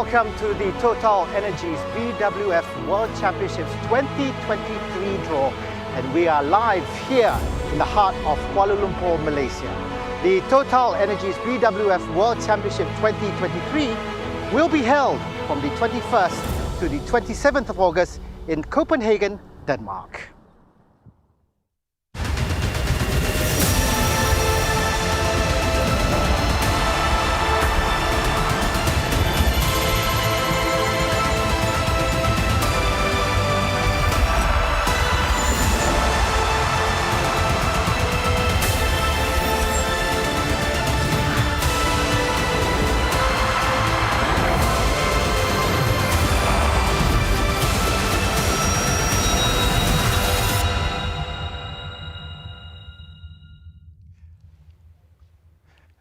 welcome to the TotalEnergies BWF World Championships 2023 draw, and we are live here in the heart of Kuala Lumpur, Malaysia. The TotalEnergies BWF World Championship 2023 will be held from the 21st to the 27th of August in Copenhagen, Denmark.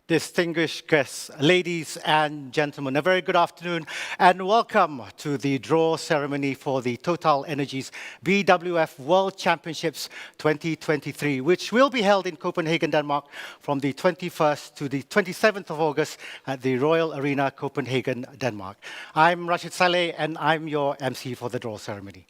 Distinguished guests, ladies and gentlemen, a very good afternoon and welcome to the draw ceremony for the TotalEnergies BWF World Championships 2023, which will be held in Copenhagen, Denmark from the 21st to the 27th of August at the Royal Arena, Copenhagen, Denmark. I'm Rashid Saleh and I'm your MC for the draw ceremony.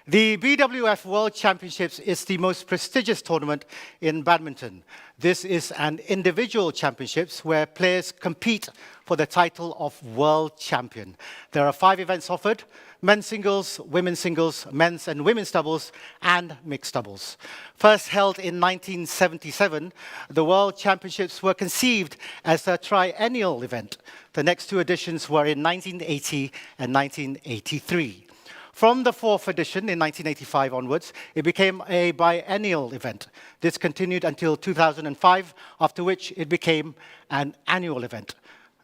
The BWF World Championships is the most prestigious tournament in badminton. This is an individual championships where players compete for the title of world champion. There are 5 events offered: men's singles, women's singles, men's and women's doubles, and mixed doubles. First held in 1977, the World Championships were conceived as a triennial event. The next 2 editions were in 1980 and 1983. From the 4th edition in 1985 onwards, it became a biennial event. This continued until 2005, after which it became an annual event.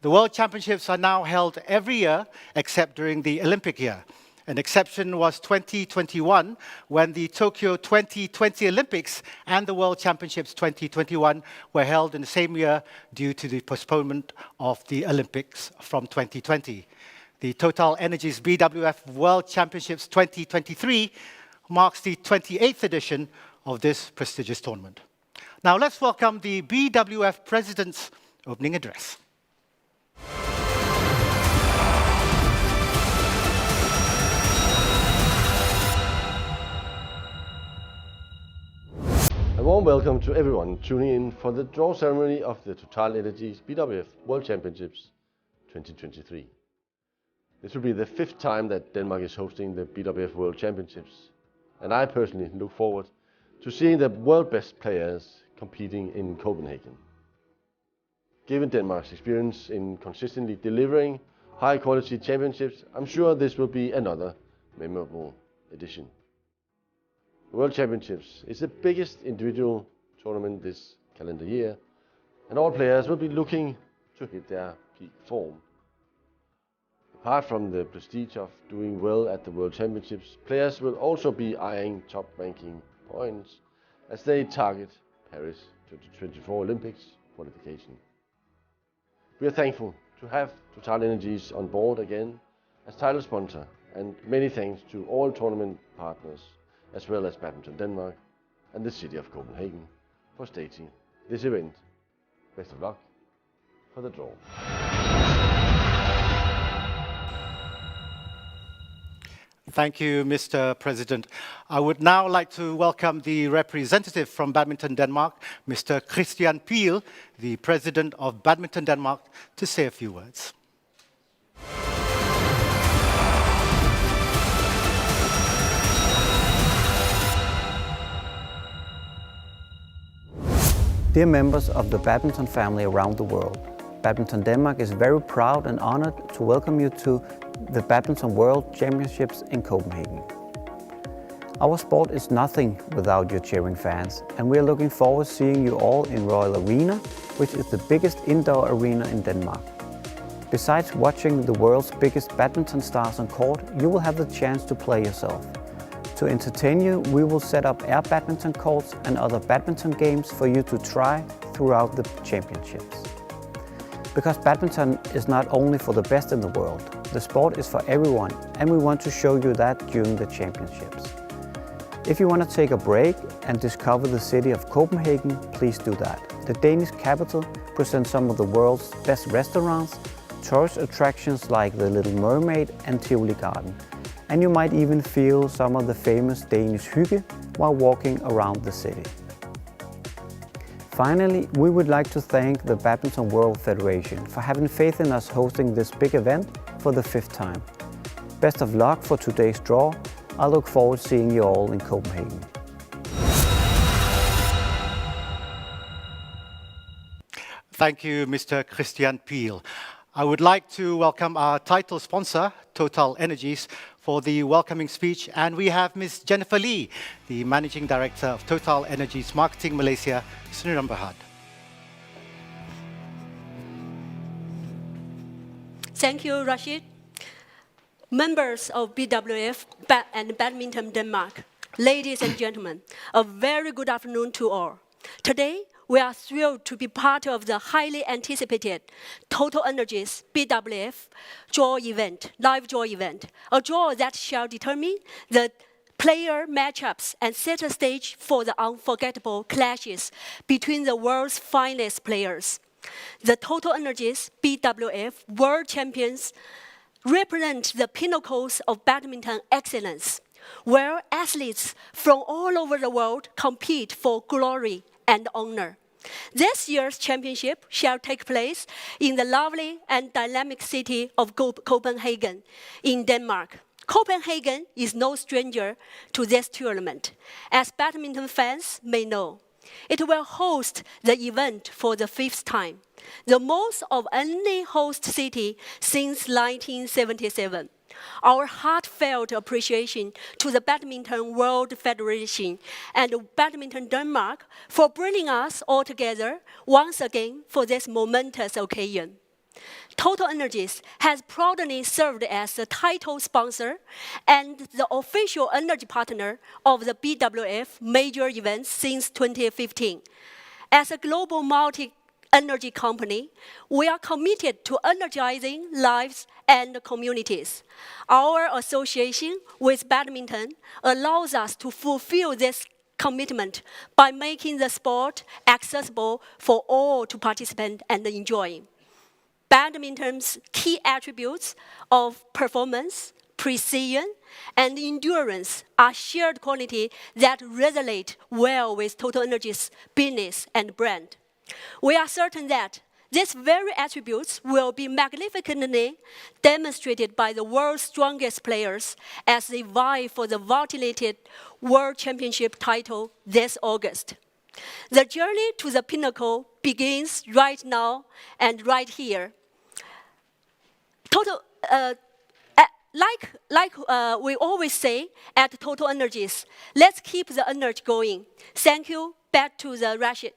The World Championships are now held every year, except during the Olympic year. An exception was 2021, when the Tokyo 2020 Olympics and the World Championships 2021 were held in the same year due to the postponement of the Olympics from 2020. The TotalEnergies BWF World Championships 2023 marks the 28th edition of this prestigious tournament. Now let's welcome the BWF President's opening address. A warm welcome to everyone tuning in for the draw ceremony of the TotalEnergies BWF World Championships 2023. This will be the 5th time that Denmark is hosting the BWF World Championships, and I personally look forward to seeing the world best players competing in Copenhagen. Given Denmark's experience in consistently delivering high quality championships, I'm sure this will be another memorable edition. The World Championships is the biggest individual tournament this calendar year, and all players will be looking to hit their peak form. Apart from the prestige of doing well at the World Championships, players will also be eyeing top ranking points as they target Paris 2024 Olympics qualification. We are thankful to have TotalEnergies on board again as title sponsor, and many thanks to all tournament partners as well as Badminton Denmark and the city of Copenhagen for staging this event. Best of luck for the draw. Thank you, Mr. President. I would now like to welcome the representative from Badminton Denmark, Mr. Christian Pihl, the President of Badminton Denmark, to say a few words. Dear members of the badminton family around the world, Badminton Denmark is very proud and honored to welcome you to the Badminton World Championships in Copenhagen. Our sport is nothing without your cheering fans, and we are looking forward to seeing you all in Royal Arena, which is the biggest indoor arena in Denmark. Besides watching the world's biggest badminton stars on court, you will have the chance to play yourself. To entertain you, we will set up air badminton courts and other badminton games for you to try throughout the championships. Because badminton is not only for the best in the world, the sport is for everyone, and we want to show you that during the championships. If you want to take a break and discover the city of Copenhagen, please do that. The Danish capital presents some of the world's best restaurants, tourist attractions like the Little Mermaid and Tivoli Garden. And you might even feel some of the famous Danish hygge while walking around the city. Finally, we would like to thank the Badminton World Federation for having faith in us hosting this big event for the 5th time. Best of luck for today's draw. I look forward to seeing you all in Copenhagen. Thank you, Mr. Christian Piel. I would like to welcome our title sponsor, TotalEnergies, for the welcoming speech. And we have Ms. Jennifer Lee, the Managing Director of TotalEnergies Marketing Malaysia, Sudirman. Thank you, Rashid. Members of BWF and Badminton Denmark, ladies and gentlemen, a very good afternoon to all. Today, we are thrilled to be part of the highly anticipated TotalEnergies BWF live draw event, a draw that shall determine the player matchups and set a stage for the unforgettable clashes between the world's finest players. The TotalEnergies BWF World Champions represent the pinnacles of badminton excellence, where athletes from all over the world compete for glory and honor. This year's championship shall take place in the lovely and dynamic city of Copenhagen in Denmark. Copenhagen is no stranger to this tournament, as badminton fans may know. It will host the event for the 5th time, the most of any host city since 1977. Our heartfelt appreciation to the Badminton World Federation and Badminton Denmark for bringing us all together once again for this momentous occasion. TotalEnergies has proudly served as the title sponsor and the official energy partner of the BWF major events since 2015. As a global multi-energy company, we are committed to energizing lives and communities. Our association with badminton allows us to fulfill this commitment by making the sport accessible for all to participate and enjoy. Badminton's key attributes of performance, precision, and endurance are shared qualities that resonate well with TotalEnergies' business and brand. We are certain that these very attributes will be magnificently demonstrated by the world's strongest players as they vie for the vaunted World Championship title this August. The journey to the pinnacle begins right now and right here. We always say at TotalEnergies, let's keep the energy going. Thank you. Back to the Rashid.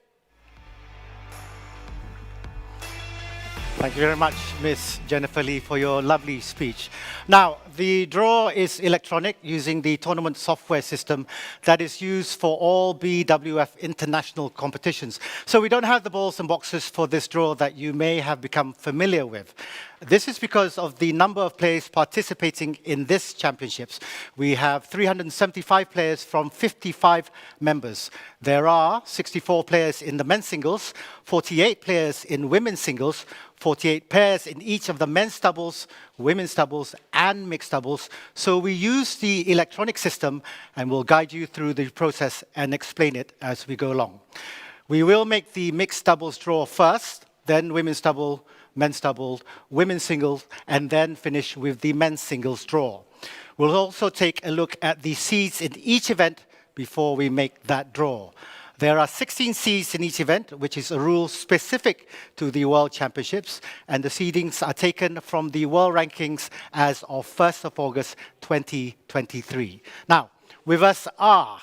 Thank you very much, Ms. Jennifer Lee, for your lovely speech. Now, the draw is electronic using the tournament software system that is used for all BWF international competitions. So we don't have the balls and boxes for this draw that you may have become familiar with. This is because of the number of players participating in this championships. We have 375 players from 55 members. There are 64 players in the men's singles, 48 players in women's singles, 48 pairs in each of the men's doubles, women's doubles, and mixed doubles. So we use the electronic system, and we'll guide you through the process and explain it as we go along. We will make the mixed doubles draw first, then women's double, men's double, women's singles, and then finish with the men's singles draw. We'll also take a look at the seeds in each event before we make that draw. There are 16 seeds in each event, which is a rule specific to the World Championships, and the seedings are taken from the World Rankings as of 1st of August 2023. Now, with us are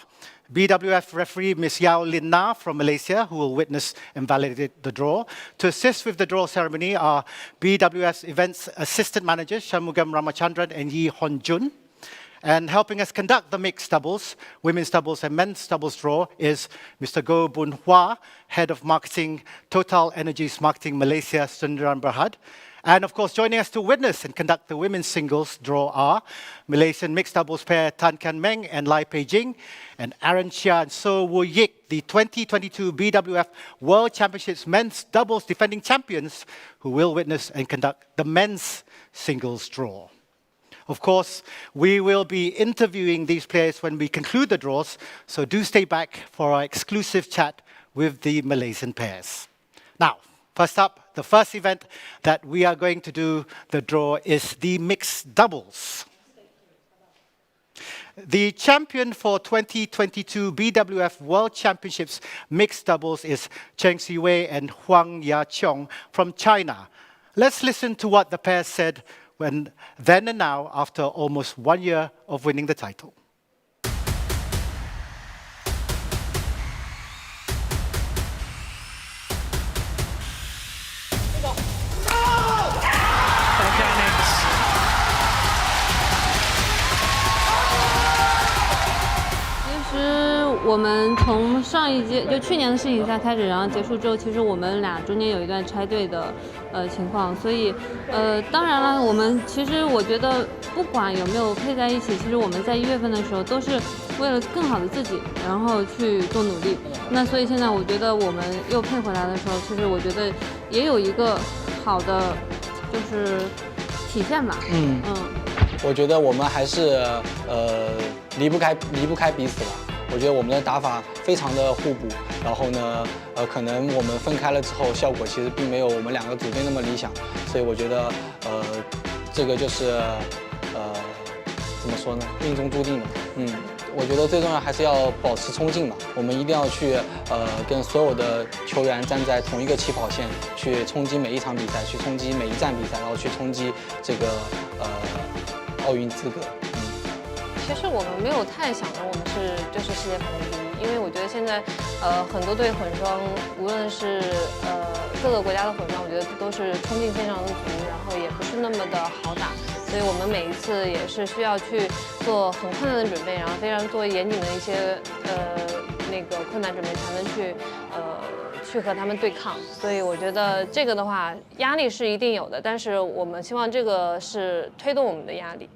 BWF referee Ms. Yao Lin Na from Malaysia, who will witness and validate the draw. To assist with the draw ceremony are BWF's events assistant managers Shanmugam Ramachandran and Yi Hon Jun. And helping us conduct the mixed doubles, women's doubles and men's doubles draw is Mr. Goh Boon Hwa, Head of Marketing, TotalEnergies Marketing Malaysia, Sundaram Berhad. And of course, joining us to witness and conduct the women's singles draw are Malaysian mixed doubles pair Tan Kan Meng and Lai Pei Jing, and Aaron Chia and So Woo Yik, the 2022 BWF World Championships men's doubles defending champions, who will witness and conduct the men's singles draw. Of course, we will be interviewing these players when we conclude the draws, so do stay back for our exclusive chat with the Malaysian pairs. Now, first up, the first event that we are going to do the draw is the mixed doubles. The champion for 2022 BWF World Championships mixed doubles is Cheng Siwei and Huang Ya-Cheong from China. Let's listen to what the pair said then and now after almost 1 year of winning the title.我们从上一届就去年的世锦赛开始，然后结束之后，其实我们俩中间有一段拆队的情况，所以当然了，我们其实我觉得不管有没有配在一起，其实我们在1月份的时候都是为了更好的自己，然后去做努力。那所以现在我觉得我们又配回来的时候，其实我觉得也有一个好的就是体现吧。我觉得我们还是离不开彼此了。我觉得我们的打法非常的互补，然后呢，可能我们分开了之后，效果其实并没有我们2个组队那么理想，所以我觉得，这个就是怎么说呢，命中注定的。我觉得最重要还是要保持冲劲吧，我们一定要去跟所有的球员站在同一个起跑线，去冲击每一场比赛，去冲击每一站比赛，然后去冲击这个奥运资格。其实我们没有太想着我们就是世界排名第1，因为我觉得现在很多队混双，无论是各个国家的混双，我觉得都是冲劲非常的足，然后也不是那么的好打，所以我们每一次也是需要去做很困难的准备，然后非常做严谨的一些那个困难准备，才能去和他们对抗。所以我觉得这个的话压力是一定有的，但是我们希望这个是推动我们的压力。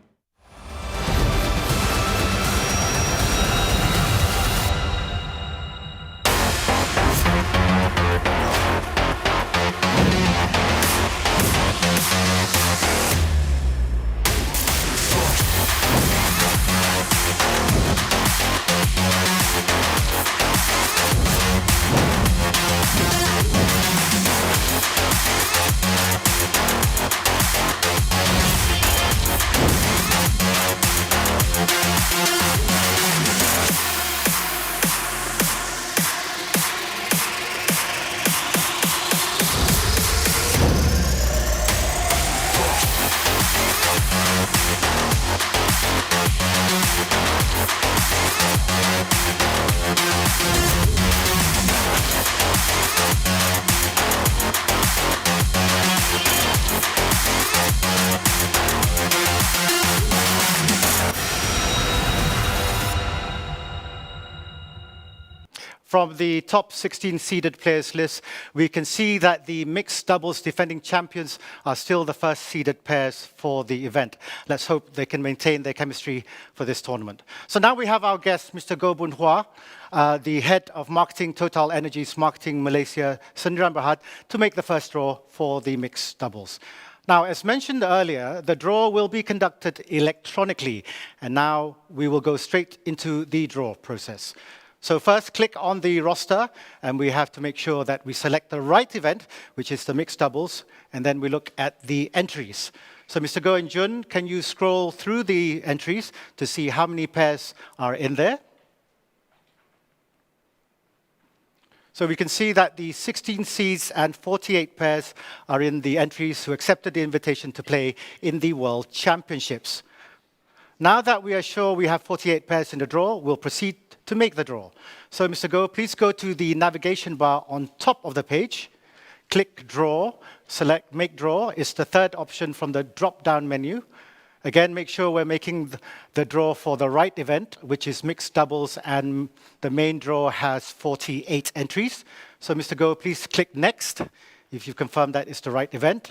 From the top 16 seeded players list, we can see that the mixed doubles defending champions are still the first seeded pairs for the event. Let's hope they can maintain their chemistry for this tournament. So now we have our guest, Mr. Goh Boon Hua, the head of marketing TotalEnergies Marketing Malaysia, Sudirman Berhad, to make the first draw for the mixed doubles. Now, as mentioned earlier, the draw will be conducted electronically, and now we will go straight into the draw process. So first, click on the roster, and we have to make sure that we select the right event, which is the mixed doubles, and then we look at the entries. So Mr. Goh and Jun, can you scroll through the entries to see how many pairs are in there? So we can see that the 16 seeds and 48 pairs are in the entries who accepted the invitation to play in the World Championships. Now that we are sure we have 48 pairs in the draw, we'll proceed to make the draw. So Mr. Goh, please go to the navigation bar on top of the page, click Draw, select Make Draw. It's the third option from the drop-down menu. Again, make sure we're making the draw for the right event, which is mixed doubles, and the main draw has 48 entries. So Mr. Goh, please click Next, if you've confirmed that it's the right event.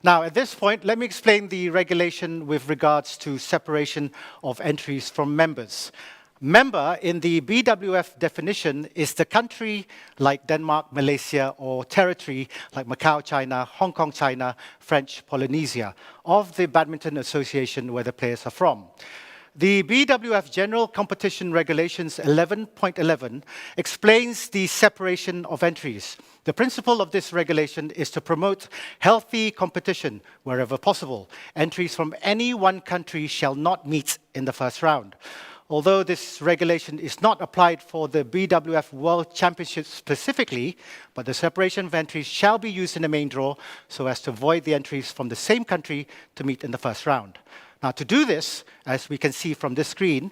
Now, at this point, let me explain the regulation with regards to separation of entries from members. Member in the BWF definition is the country like Denmark, Malaysia, or territory like Macau, China, Hong Kong, China, French Polynesia, of the Badminton Association where the players are from. The BWF General Competition Regulations 11.11 explains the separation of entries. The principle of this regulation is to promote healthy competition wherever possible. Entries from any one country shall not meet in the first round. Although this regulation is not applied for the BWF World Championships specifically, but the separation of entries shall be used in the main draw so as to avoid the entries from the same country to meet in the first round. Now, to do this, as we can see from this screen,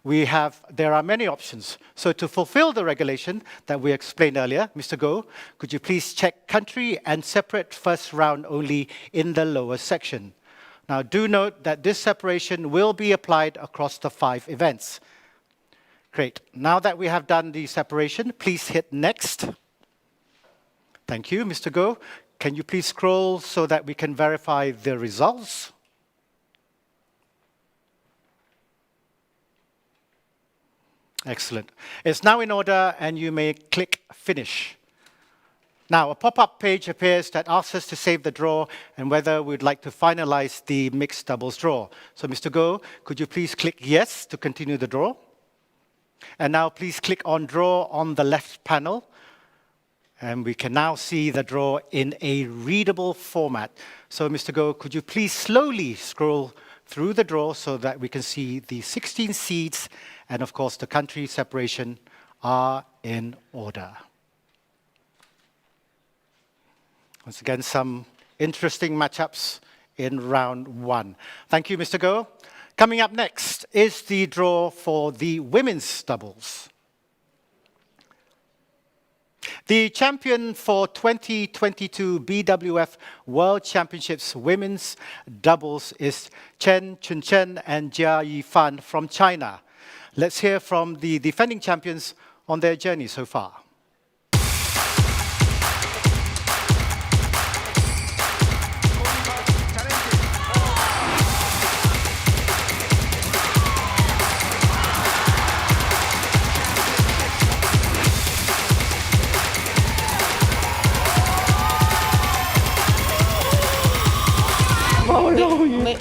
there are many options. So to fulfill the regulation that we explained earlier, Mr. Goh, could you please check country and separate first round only in the lower section? Now, do note that this separation will be applied across the 5 events. Great. Now that we have done the separation, please hit next. Thank you, Mr. Goh. Can you please scroll so that we can verify the results? Excellent. It's now in order, and you may click Finish. Now, a pop-up page appears that asks us to save the draw and whether we'd like to finalize the mixed doubles draw. So, Mr. Goh, could you please click Yes to continue the draw? And now, please click on Draw on the left panel. And we can now see the draw in a readable format. So, Mr. Goh, could you please slowly scroll through the draw so that we can see the 16 seeds and, of course, the country separation are in order. Once again, some interesting matchups in round 1. Thank you, Mr. Goh. Coming up next is the draw for the women's doubles. The champion for 2022 BWF World Championships Women's Doubles is Chen Chunchen and Jia Yifan from China. Let's hear from the defending champions on their journey so far.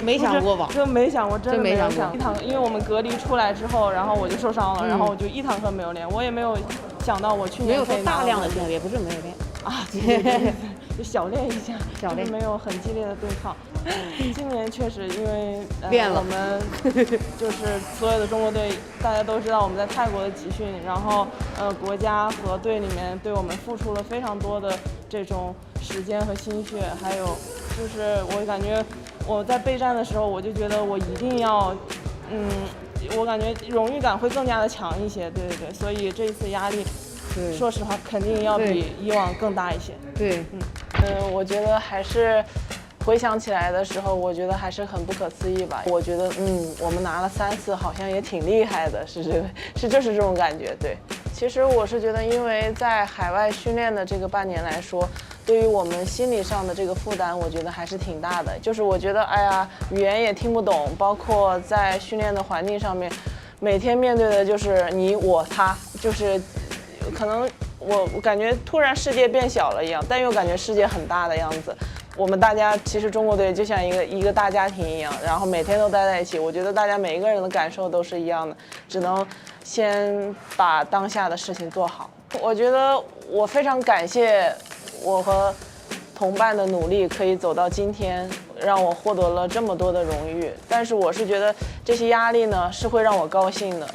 没想过吧？真没想过，真的没有想过。因为我们隔离出来之后，然后我就受伤了，然后我就一堂课没有练，我也没有想到我去年没有说大量的练，也不是没有练啊，对，就小练一下，小练，没有很激烈的对抗。今年确实因为练了，我们就是所有的中国队，大家都知道我们在泰国的集训，然后国家和队里面对我们付出了非常多的这种时间和心血，还有就是我感觉。我在备战的时候，我就觉得我一定要，我感觉荣誉感会更加的强一些，对，所以这一次压力，说实话肯定要比以往更大一些。对，我觉得还是回想起来的时候，我觉得还是很不可思议吧。我觉得，我们拿了3次，好像也挺厉害的，就是这种感觉。对，其实我是觉得，因为在海外训练的这个半年来说。对于我们心理上的这个负担，我觉得还是挺大的。就是我觉得，哎呀，语言也听不懂，包括在训练的环境上面，每天面对的就是你、我、他，就是可能我感觉突然世界变小了一样，但又感觉世界很大的样子。我们大家其实中国队就像一个大家庭一样，然后每天都待在一起。我觉得大家每一个人的感受都是一样的，只能先把当下的事情做好。我觉得我非常感谢。我和同伴的努力可以走到今天，让我获得了这么多的荣誉。但是我是觉得这些压力呢是会让我高兴的。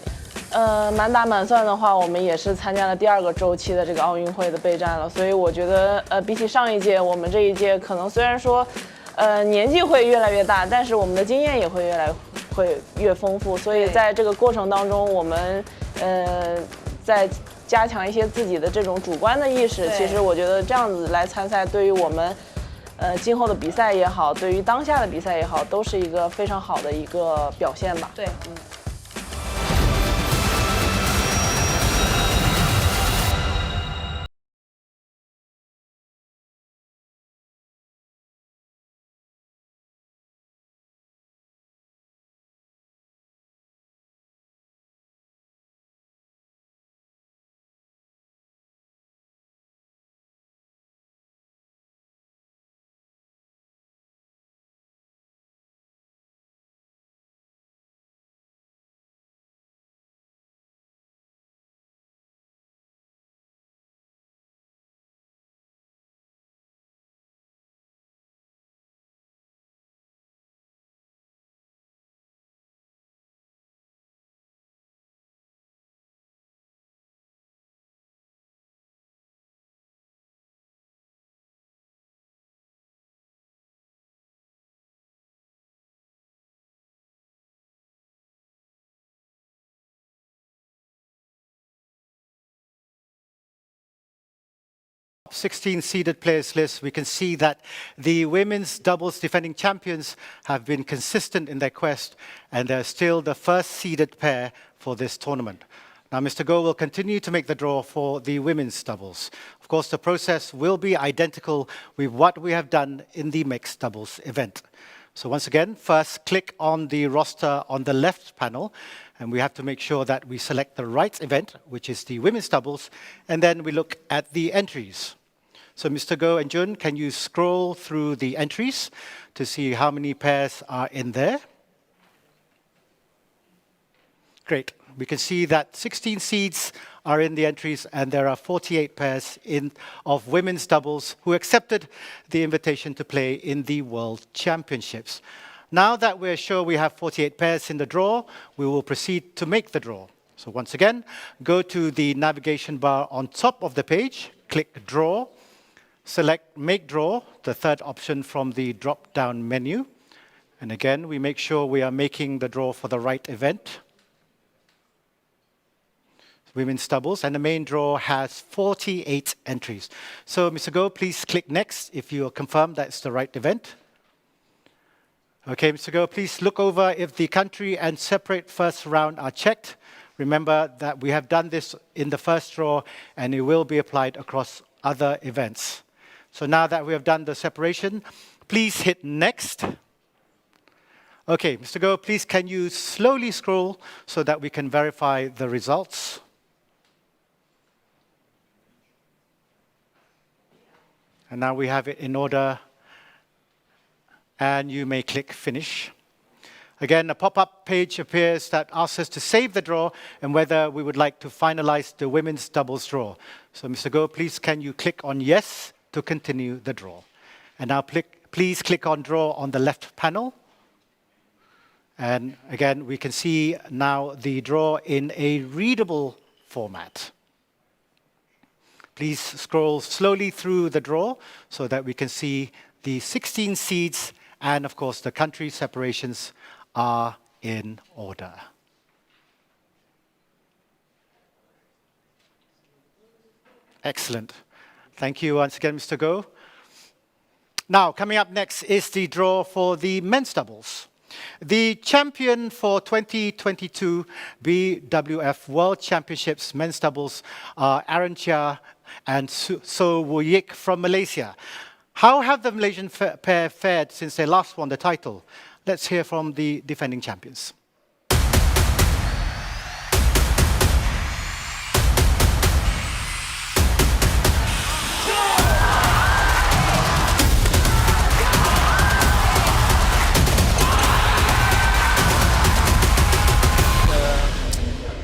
满打满算的话，我们也是参加了第2个周期的这个奥运会的备战了。所以我觉得比起上一届，我们这一届可能虽然说年纪会越来越大，但是我们的经验也会越丰富。所以在这个过程当中，我们在加强一些自己的这种主观的意识，其实我觉得这样子来参赛，对于我们，今后的比赛也好，对于当下的比赛也好，都是一个非常好的一个表现吧。对， 16 seeded players list, we can see that the women's doubles defending champions have been consistent in their quest, and they're still the first seeded pair for this tournament. Now, Mr. Goh will continue to make the draw for the women's doubles. Of course, the process will be identical with what we have done in the mixed doubles event. So once again, first click on the roster on the left panel, and we have to make sure that we select the right event, which is the women's doubles, and then we look at the entries. So Mr. Goh and Jun, can you scroll through the entries to see how many pairs are in there? Great. We can see that 16 seeds are in the entries, and there are 48 pairs of women's doubles who accepted the invitation to play in the World Championships. Now that we're sure we have 48 pairs in the draw, we will proceed to make the draw. So once again, go to the navigation bar on top of the page, click Draw, select Make Draw, the third option from the drop-down menu. And again, we make sure we are making the draw for the right event. Women's doubles, and the main draw has 48 entries. So Mr. Goh, please click Next if you are confirmed that's the right event. Okay, Mr. Goh, please look over if the country and separate first round are checked. Remember that we have done this in the first draw, and it will be applied across other events. So now that we have done the separation, please hit Next. Okay, Mr. Goh, please can you slowly scroll so that we can verify the results? And now we have it in order, and you may click Finish. Again, a pop-up page appears that asks us to save the draw and whether we would like to finalize the women's doubles draw. So Mr. Goh, please can you click on Yes to continue the draw. And now please click on Draw on the left panel. And again, we can see now the draw in a readable format. Please scroll slowly through the draw so that we can see the 16 seeds, and of course the country separations are in order. Excellent. Thank you once again, Mr. Goh. Now, coming up next is the draw for the men's doubles. The champion for 2022 BWF World Championships men's doubles are Aaron Chia and So Woo Yik from Malaysia. How have the Malaysian pair fared since they last won the title? Let's hear from the defending champions.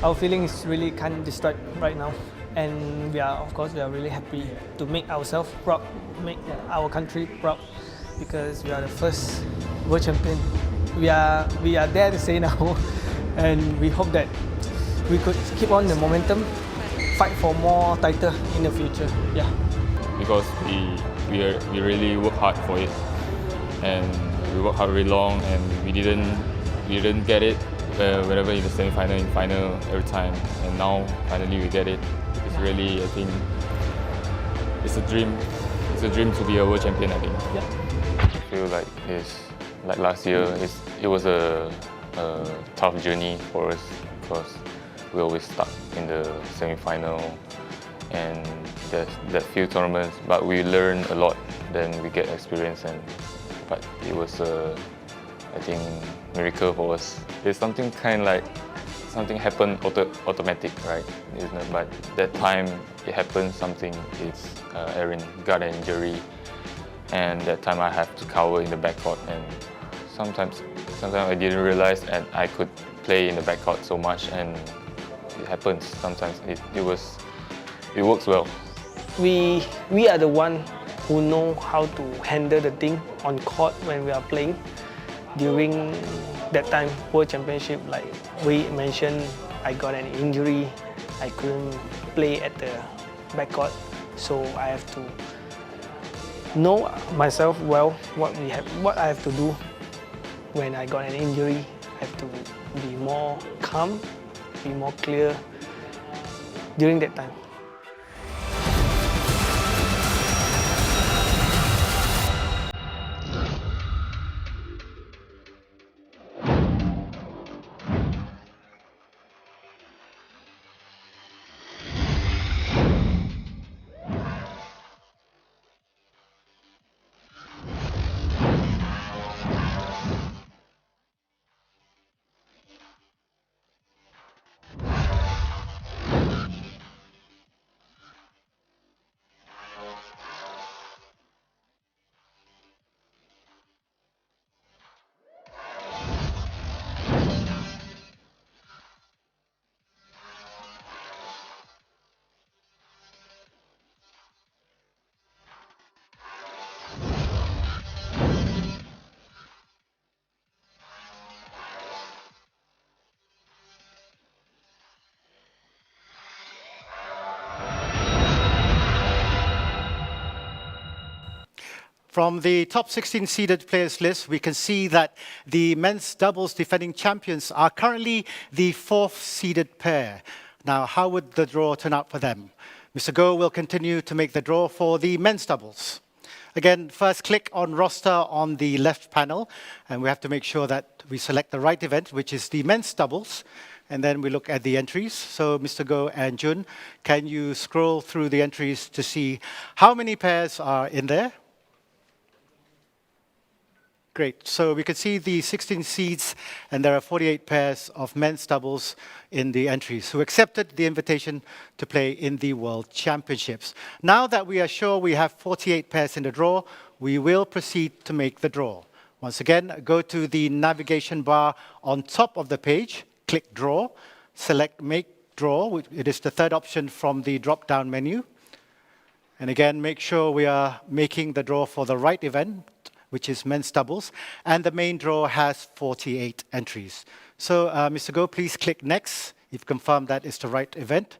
Our feeling is really kind of destroyed right now, and of course we are really happy to make ourselves proud, make our country proud, because we are the first world champion. We are there to say now, and we hope that we could keep on the momentum, fight for more title in the future. Yeah. Because we really work hard for it, and we worked hard really long, and we didn't get it. Whenever in the semi-final, in final, every time, and now finally we get it. It's really, I think, it's a dream. It's a dream to be a world champion, I think. Yeah. I feel like like last year, it was a tough journey for us because we always stuck in the semi-final and that few tournaments. But we learn a lot. Then we get experience, but it was I think, miracle for us. There's something kind of like something happened automatic, right? But that time it happened something. It's Aaron got an injury, and that time I have to cover in the backcourt. And sometimes I didn't realize that I could play in the backcourt so much, and it happens. Sometimes it works well. We are the one who know how to handle the thing on court when we are playing. During that time, World Championship, like we mentioned, I got an injury. I couldn't play at the backcourt, so I have to know myself well what I have to do when I got an injury. I have to be more calm, be more clear during that time. From the top 16 seeded players list, we can see that the men's doubles defending champions are currently the 4th seeded pair. Now, how would the draw turn out for them? Mr. Goh will continue to make the draw for the men's doubles. Again, first click on roster on the left panel, and we have to make sure that we select the right event, which is the men's doubles, and then we look at the entries. So Mr. Goh and Jun, can you scroll through the entries to see how many pairs are in there? Great. So we can see the 16 seeds, and there are 48 pairs of men's doubles in the entries who accepted the invitation to play in the World Championships. Now that we are sure we have 48 pairs in the draw, we will proceed to make the draw. Once again, go to the navigation bar on top of the page, click Draw, select Make Draw. It is the third option from the drop-down menu. And again, make sure we are making the draw for the right event, which is men's doubles, and the main draw has 48 entries. So, Mr. Goh, please click Next. You've confirmed that is the right event.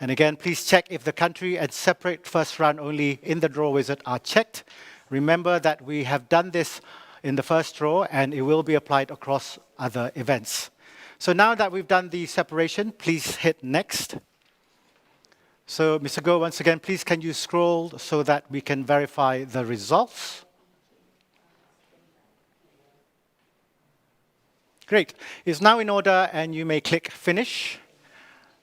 And again, please check if the country and separate first round only in the draw wizard are checked. Remember that we have done this in the first draw, and it will be applied across other events. So now that we've done the separation, please hit Next. So, Mr. Goh, once again, please can you scroll so that we can verify the results? Great. It's now in order, and you may click Finish.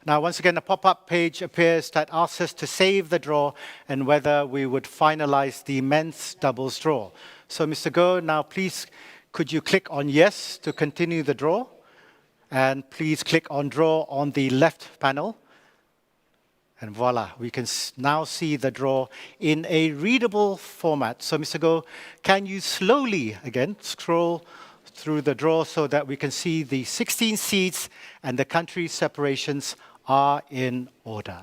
Now, once again, a pop-up page appears that asks us to save the draw and whether we would finalize the men's doubles draw. So, Mr. Goh, now please, could you click on Yes to continue the draw? And please click on Draw on the left panel. And voila, we can now see the draw in a readable format. So, Mr. Goh, can you slowly, again, scroll through the draw so that we can see the 16 seeds and the country separations are in order.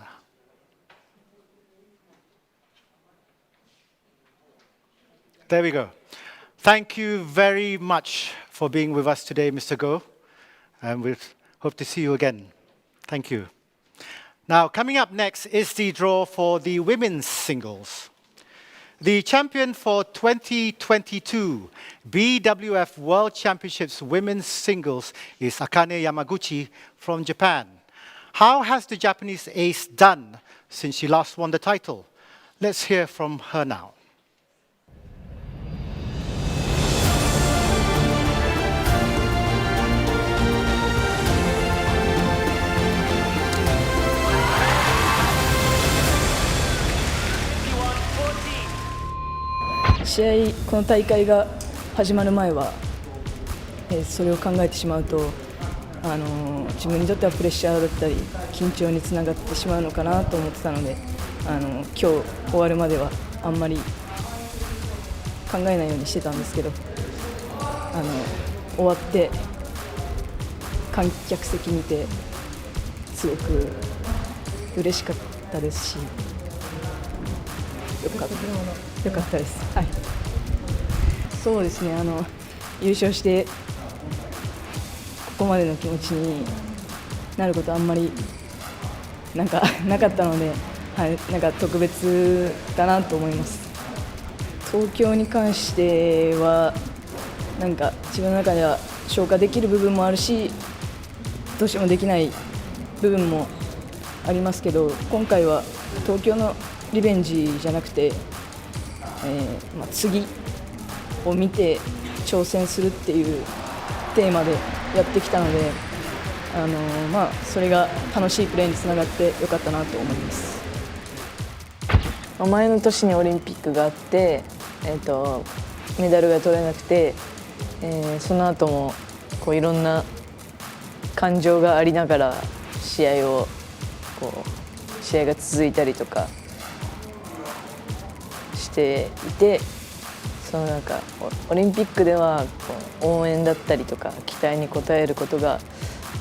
There we go. Thank you very much for being with us today, Mr. Goh, and we hope to see you again. Thank you. Now, coming up next is the draw for the women's singles. The champion for 2022 BWF World Championships Women's Singles is Akane Yamaguchi from Japan. How has the Japanese ace done since she last won the title? Let's hear from her now.この大会が始まる前は、それを考えてしまうと、自分にとってはプレッシャーだったり緊張につながってしまうのかなと思ってたので、今日終わるまではあんまり考えないようにしてたんですけど、終わって観客席にいてすごく嬉しかったですし、よかったです。はい。そうですね。優勝してここまでの気持ちになることはあんまりなかったので、はい、なんか特別だなと思います。東京に関してはなんか自分の中では消化できる部分もあるし、どうしてもできない部分もありますけど、今回は東京のリベンジじゃなくて、次を見て挑戦するっていうテーマでやってきたので、それが楽しいプレーにつながってよかったなと思います。前の年にオリンピックがあって、メダルが取れなくて、その後もこういろんな感情がありながら試合が続いたりとかしていて、そのなんかオリンピックでは応援だったりとか期待に応えることが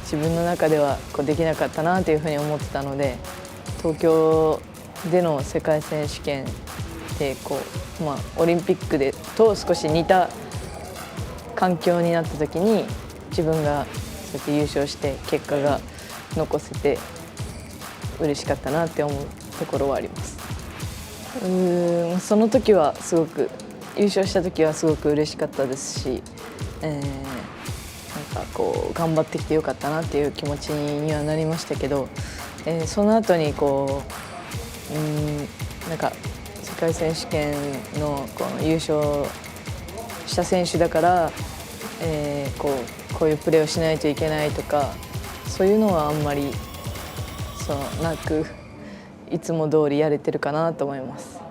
自分の中ではできなかったなというふうに思ってたので、東京での世界選手権でオリンピックと少し似た環境になった時に自分がそうやって優勝して結果が残せて嬉しかったなって思うところはあります。その時はすごく優勝した時はすごく嬉しかったですし、なんかこう頑張ってきてよかったなっていう気持ちにはなりましたけど、その後にこうなんか世界選手権のこの優勝した選手だから、こういうプレーをしないといけないとか、そういうのはあんまりなく、いつも通りやれてるかなと思います。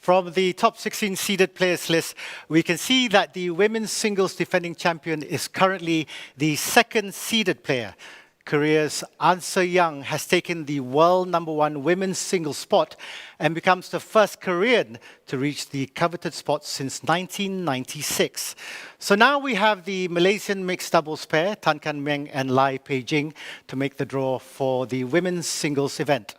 From the top 16 seeded players list, we can see that the women's singles defending champion is currently the second seeded player. Korea's An Se-young has taken the world #1 women's singles spot and becomes the first Korean to reach the coveted spot since 1996. So now we have the Malaysian mixed doubles pair, Tan Kan Meng and Lai Pei-jing, to make the draw for the women's singles event.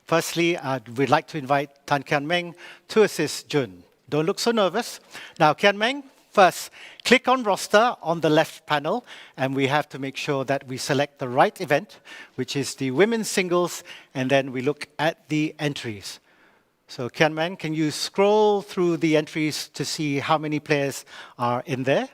Firstly, we'd like to invite Tan Kan Meng to assist Jun. Don't look so nervous. Now, Kan Meng, first, click on roster on the left panel, and we have to make sure that we select the right event, which is the women's singles, and then we look at the entries. So, Kan Meng, can you scroll through the entries to see how many players are in there?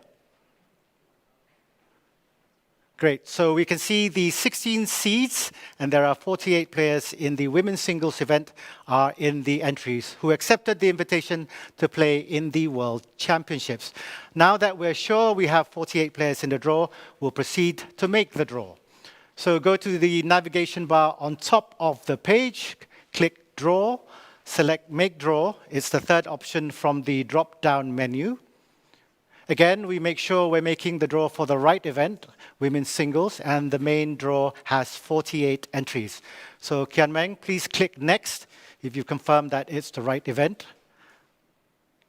Great. So we can see the 16 seeds, and there are 48 players in the women's singles event are in the entries who accepted the invitation to play in the World Championships. Now that we're sure we have 48 players in the draw, we'll proceed to make the draw. So go to the navigation bar on top of the page, click Draw, select Make Draw. It's the third option from the drop-down menu. Again, we make sure we're making the draw for the right event, women's singles, and the main draw has 48 entries. So Kian Meng, please click Next if you confirm that it's the right event.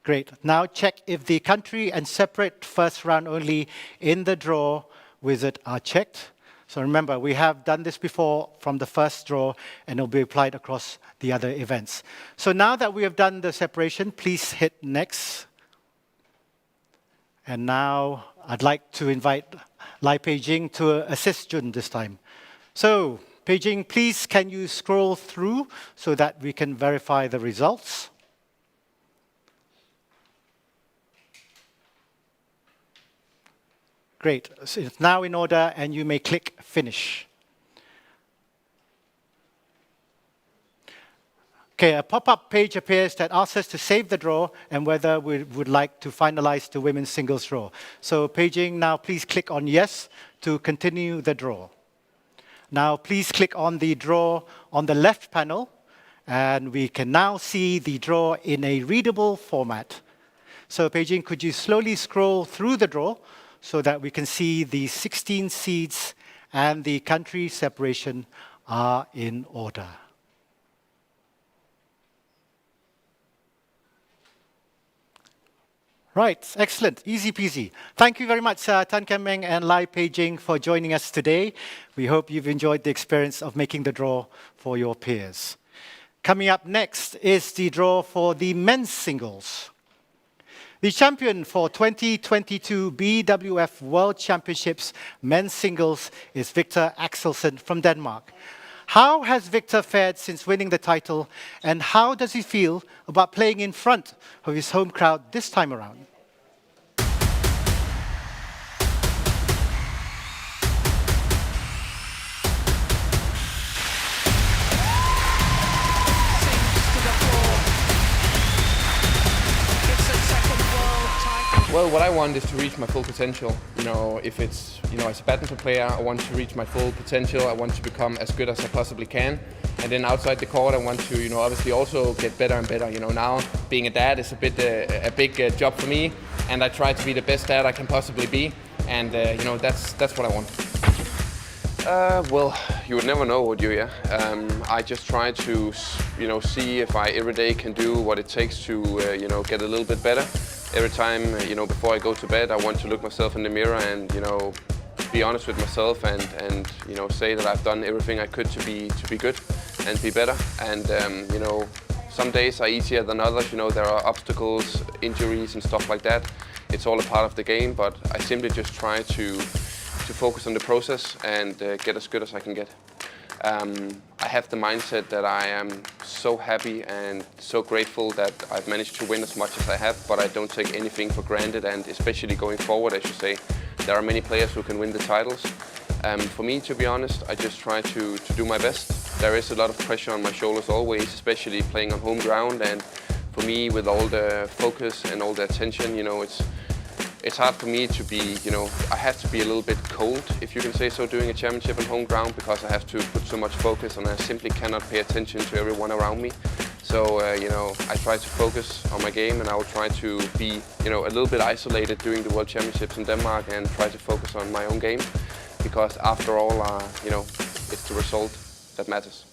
Great. Now check if the country and separate first round only in the draw wizard are checked. So remember, we have done this before from the first draw, and it'll be applied across the other events. So now that we have done the separation, please hit Next. And now I'd like to invite Lai Pei-jing to assist Jun this time. So, Pei-jing, please can you scroll through so that we can verify the results? Great. So it's now in order, and you may click Finish. Okay, a pop-up page appears that asks us to save the draw and whether we would like to finalize the women's singles draw. So Pei-jing, now please click on Yes to continue the draw. Now please click on the draw on the left panel, and we can now see the draw in a readable format. So Pei-jing, could you slowly scroll through the draw so that we can see the 16 seeds and the country separation are in order. Right, excellent, easy peasy. Thank you very much, Tan Kan Meng and Lai Pei-jing, for joining us today. We hope you've enjoyed the experience of making the draw for your peers. Coming up next is the draw for the men's singles. The champion for 2022 BWF World Championships men's singles is Victor Axelsen from Denmark. How has Victor fared since winning the title, and how does he feel about playing in front of his home crowd this time around? Well, what I want is to reach my full potential. You know, if it's, you know, as a badminton player, I want to reach my full potential. I want to become as good as I possibly can. And then outside the court, I want to, you know, obviously also get better and better. You know, now being a dad is a big job for me, and I try to be the best dad I can possibly be. And you know, that's what I want. Well, you would never know, would you? Yeah. I just try to, you know, see if I every day can do what it takes to, you know, get a little bit better. Every time, you know, before I go to bed, I want to look myself in the mirror and, you know, be honest with myself and you know, say that I've done everything I could to be good and be better. And you know, some days are easier than others. You know, there are obstacles, injuries, and stuff like that. It's all a part of the game. But I simply just try to focus on the process and get as good as I can get. I have the mindset that I am so happy and so grateful that I've managed to win as much as I have, but I don't take anything for granted, and especially going forward, I should say, there are many players who can win the titles. For me, to be honest, I just try to do my best. There is a lot of pressure on my shoulders always, especially playing on home ground, and for me, with all the focus and all the attention, you know, it's hard for me to be, you know, I have to be a little bit cold, if you can say so, doing a championship on home ground, because I have to put so much focus and I simply cannot pay attention to everyone around me. So, you know, I try to focus on my game, and I will try to be, you know, a little bit isolated during the World Championships in Denmark and try to focus on my own game, because after all, you know, it's the result that matters.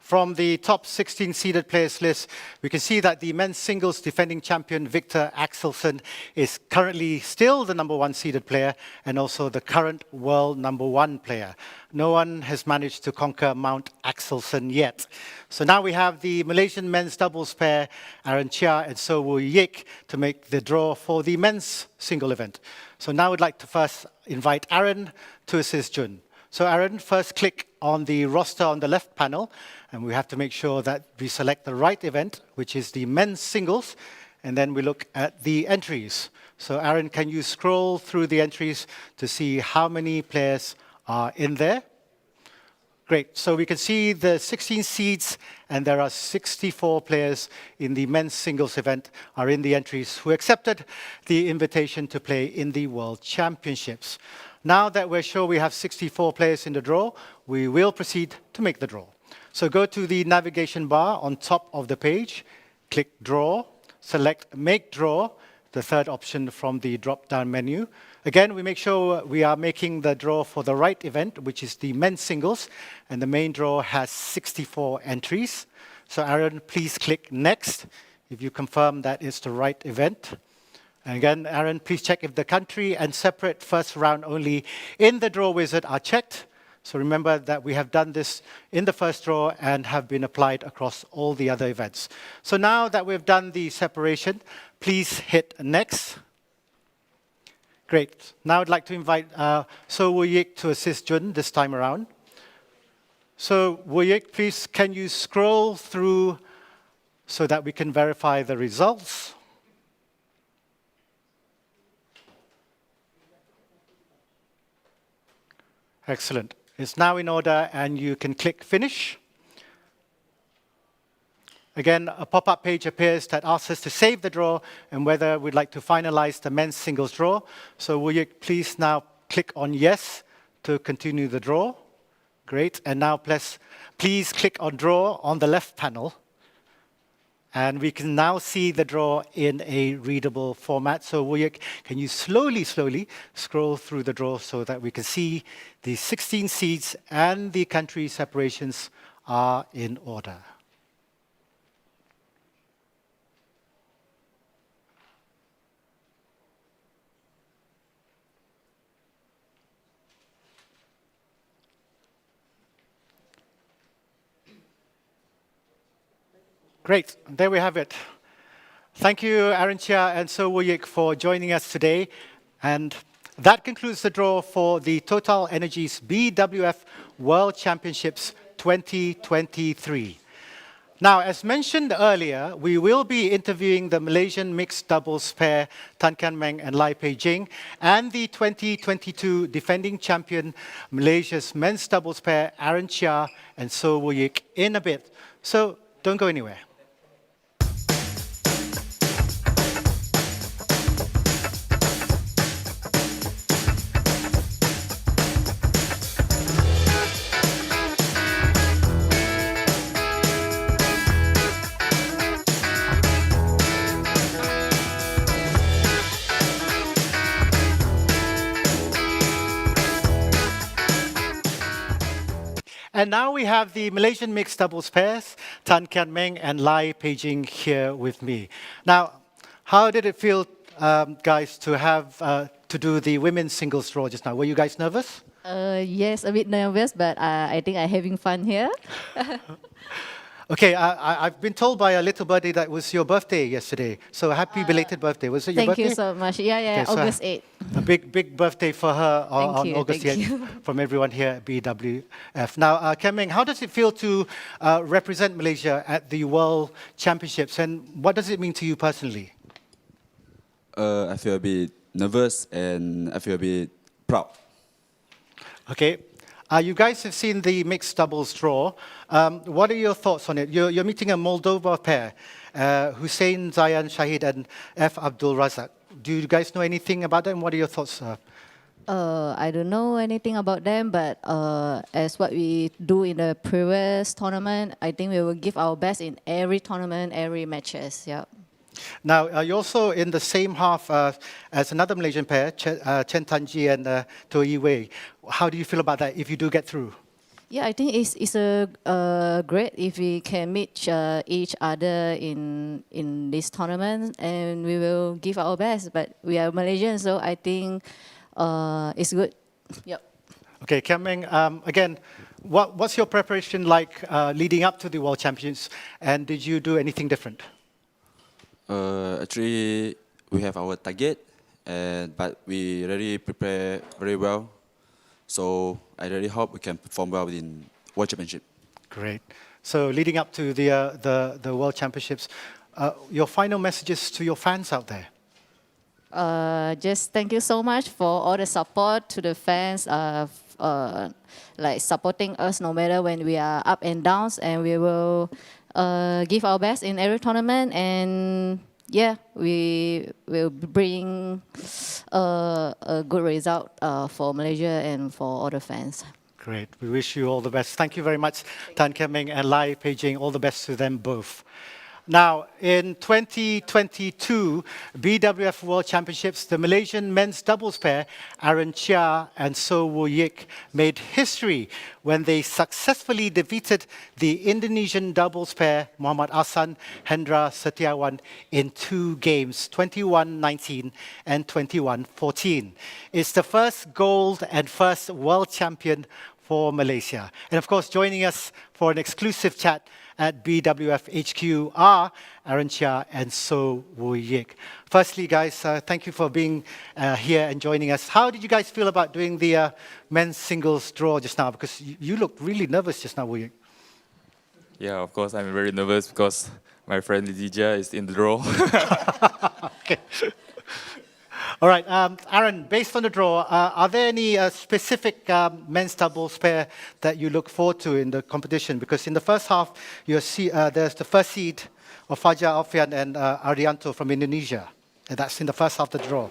From the top 16 seeded players list, we can see that the men's singles defending champion Victor Axelsen is currently still the #1 seeded player and also the current world #1 player. No one has managed to conquer Mount Axelsen yet. So now we have the Malaysian men's doubles pair, Aaron Chia and So Woo Yik, to make the draw for the men's single event. So now I'd like to first invite Aaron to assist Jun. So Aaron, first click on the roster on the left panel, and we have to make sure that we select the right event, which is the men's singles, and then we look at the entries. So Aaron, can you scroll through the entries to see how many players are in there? Great, so we can see the 16 seeds, and there are 64 players in the men's singles event are in the entries who accepted the invitation to play in the World Championships. Now that we're sure we have 64 players in the draw, we will proceed to make the draw. So go to the navigation bar on top of the page, click Draw, select Make Draw, the third option from the drop-down menu. Again, we make sure we are making the draw for the right event, which is the men's singles, and the main draw has 64 entries. So Aaron, please click Next if you confirm that it's the right event. And again, Aaron, please check if the country and separate first round only in the draw wizard are checked. So remember that we have done this in the first draw and have been applied across all the other events. So now that we've done the separation, please hit Next. Great. Now I'd like to invite So Woo Yik to assist Jun this time around. So Woo Yik, please, can you scroll through so that we can verify the results? Excellent. It's now in order, and you can click Finish. Again, a pop-up page appears that asks us to save the draw and whether we'd like to finalize the men's singles draw. So will you please now click on Yes to continue the draw? Great. And now please click on Draw on the left panel. And we can now see the draw in a readable format. So Wooyik, can you slowly scroll through the draw so that we can see the 16 seeds and the country separations are in order. Great, there we have it. Thank you, Arantia and So Wooyik, for joining us today. And that concludes the draw for the TotalEnergies BWF World Championships 2023. Now, as mentioned earlier, we will be interviewing the Malaysian mixed doubles pair Tan Kian Meng and Lai Pei Jing and the 2022 defending champion Malaysia's men's doubles pair Aaron Chia and So Wooyik in a bit. So don't go anywhere. And now we have the Malaysian mixed doubles pairs, Tan Kian Meng and Lai Pei Jing, here with me. Now, how did it feel, guys, to have to do the women's singles draw just now? Were you guys nervous? Yes, a bit nervous, but I think I'm having fun here. Okay, I've been told by a little birdie that it was your birthday yesterday. So happy belated birthday. Was it your birthday? Thank you so much. Yeah, Okay, so August 8th. A big birthday for her on August 8th from everyone here at BWF. Now, Kian Meng, how does it feel to represent Malaysia at the World Championships, and what does it mean to you personally? I feel a bit nervous and I feel a bit proud. Okay. You guys have seen the mixed doubles draw. What are your thoughts on it? You're meeting a Moldova pair, Hussein Zayan Shahid and F. Abdul Razak. Do you guys know anything about them? What are your thoughts? I don't know anything about them, but as what we do in the previous tournament, I think we will give our best in every tournament, every matches. Yeah. Now, you're also in the same half as another Malaysian pair, Chen Tanji and Toh Yi Wei. How do you feel about that if you do get through? Yeah, I think it's a great if we can meet each other in this tournament, and we will give our best. But we are Malaysian, so I think it's good. Yep. Okay, Kian Meng, again, what's your preparation like leading up to the World Championships, and did you do anything different? Actually, we have our target, but we really prepare very well. So I really hope we can perform well in World Championship. Great. So leading up to the World Championships, your final messages to your fans out there? Just thank you so much for all the support to the fans, like supporting us no matter when we are up and downs, and we will give our best in every tournament, and yeah, we will bring a good result for Malaysia and for all the fans. Great. We wish you all the best. Thank you very much, Tan Kian Meng and Lai Pei Jing. All the best to them both. Now, in 2022 BWF World Championships, the Malaysian men's doubles pair, Aaron Chia and So Wooyik, made history when they successfully defeated the Indonesian doubles pair, Muhammad Ahsan, Hendra Setiawan, in 2 games, 21-19 and 21-14. It's the first gold and first world champion for Malaysia. And of course, joining us for an exclusive chat at BWF HQ are Aaron Chia and So Wooyik. Firstly, guys, thank you for being here and joining us. How did you guys feel about doing the men's singles draw just now? Because you looked really nervous just now, Wooyik. Yeah, of course, I'm very nervous because my friend Lidija is in the draw. Okay. All right, Aaron, based on the draw, are there any specific men's doubles pair that you look forward to in the competition? Because in the first half, you see there's the first seed of Fajar Alfian and Arianto from Indonesia. And that's in the first half of the draw.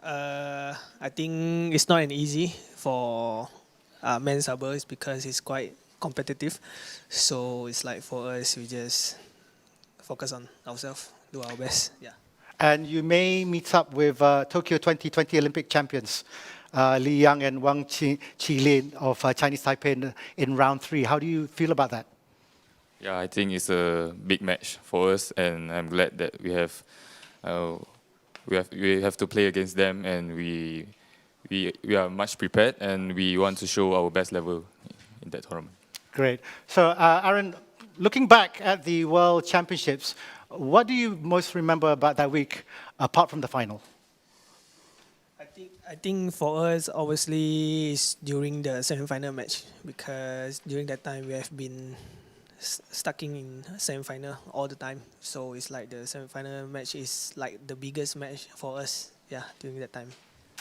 I think it's not an easy for men's doubles because it's quite competitive. So it's like for us, we just focus on ourselves, do our best. Yeah. And you may meet up with Tokyo 2020 Olympic champions, Li Yang and Wang Qilin of Chinese Taipei in round 3. How do you feel about that? Yeah, I think it's a big match for us, and I'm glad that we have to play against them, and we are much prepared, and we want to show our best level in that tournament. Great. So, Aaron, looking back at the World Championships, what do you most remember about that week, apart from the final? I think for us, obviously, it's during the semi-final match, because during that time we have been stuck in semi-final all the time. So it's like the semi-final match is like the biggest match for us, yeah, during that time.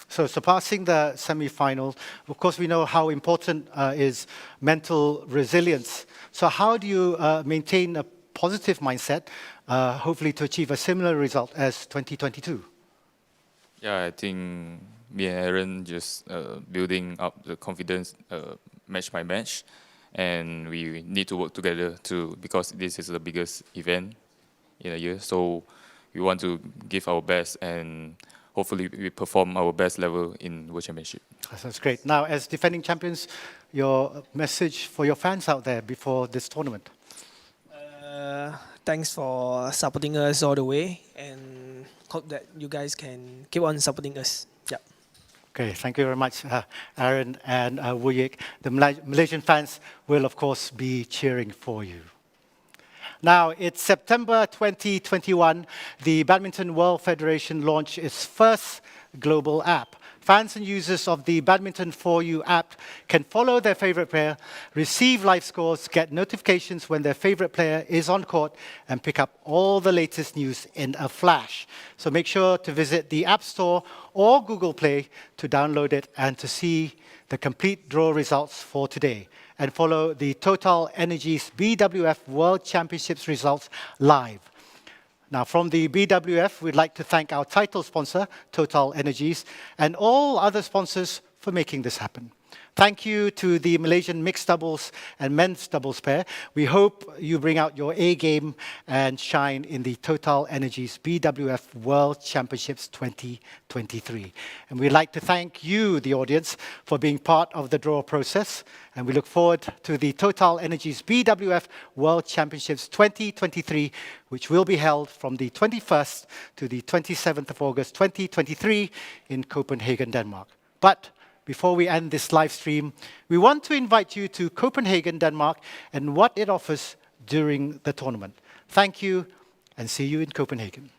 So surpassing the semi-final, of course we know how important is mental resilience. So how do you maintain a positive mindset, hopefully to achieve a similar result as 2022? Yeah, I think me and Aaron just building up the confidence match by match, and we need to work together because this is the biggest event in a year. So we want to give our best, and hopefully we perform our best level in World Championship. That's great. Now, as defending champions, your message for your fans out there before this tournament? Thanks for supporting us all the way, and hope that you guys can keep on supporting us. Yeah. Okay, thank you very much, Aaron and Wu Yik. The Malaysian fans will, of course, be cheering for you. Now, it's September 2021. The Badminton World Federation launched its first global app. Fans and users of the Badminton 4U app can follow their favorite player, receive live scores, get notifications when their favorite player is on court, and pick up all the latest news in a flash. So make sure to visit the App Store or Google Play to download it and to see the complete draw results for today. And follow the TotalEnergies BWF World Championships results live. Now, from the BWF, we'd like to thank our title sponsor, TotalEnergies, and all other sponsors for making this happen. Thank you to the Malaysian mixed doubles and men's doubles pair. We hope you bring out your A game and shine in the TotalEnergies BWF World Championships 2023. And we'd like to thank you, the audience, for being part of the draw process. And we look forward to the TotalEnergies BWF World Championships 2023, which will be held from the 21st to the 27th of August 2023 in Copenhagen, Denmark. But before we end this live stream, we want to invite you to Copenhagen, Denmark, and what it offers during the tournament. Thank you, and see you in Copenhagen.